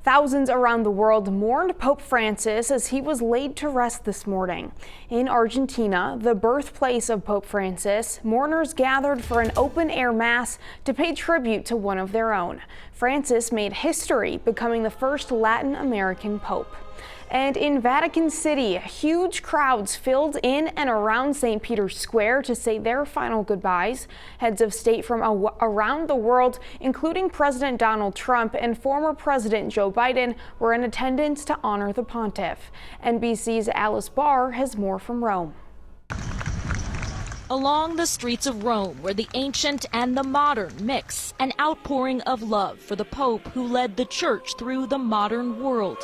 Thousands around the world mourned Pope Francis as he was laid to rest this morning. In Argentina, the birthplace of Pope Francis, mourners gathered for an open-air mass to pay tribute to one of their own. Francis made history, becoming the first Latin American pope. And in Vatican City, huge crowds filled in and around St. Peter's Square to say their final goodbyes. Heads of state from around the world, including President Donald Trump and former President Joe Biden, were in attendance to honor the pontiff. NBC's Alice Barr has more from Rome. Along the streets of Rome, where the ancient and the modern mix, an outpouring of love for the Pope who led the church through the modern world.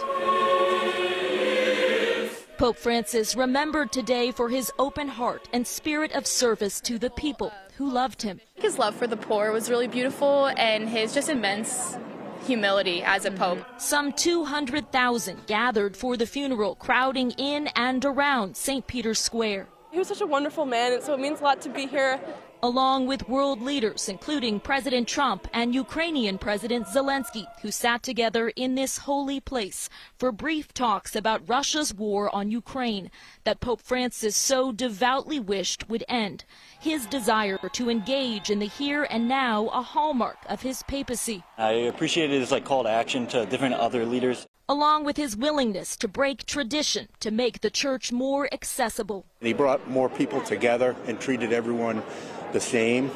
Pope Francis remembered today for his open heart and spirit of service to the people who loved him. His love for the poor was really beautiful, and his just immense humility as a pope. Some 200,000 gathered for the funeral, crowding in and around St. Peter's Square. He was such a wonderful man, and so it means a lot to be here. Along with world leaders, including President Trump and Ukrainian President Zelensky, who sat together in this holy place for brief talks about Russia's war on Ukraine that Pope Francis so devoutly wished would end. His desire to engage in the here and now, a hallmark of his papacy. I appreciated his call to action to different other leaders. Along with his willingness to break tradition to make the church more accessible. He brought more people together and treated everyone the same.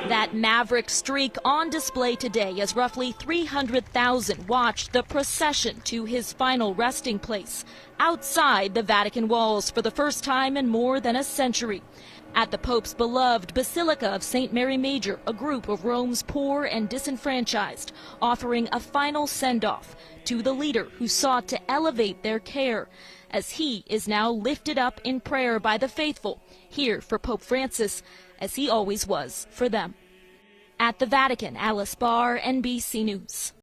That maverick streak on display today as roughly 300,000 watched the procession to his final resting place outside the Vatican walls for the first time in more than a century. At the Pope's beloved Basilica of St. Mary Major, a group of Rome's poor and disenfranchised, offering a final send-off to the leader who sought to elevate their care, as he is now lifted up in prayer by the faithful, here for Pope Francis, as he always was for them. At the Vatican, Alice Barr, NBC News.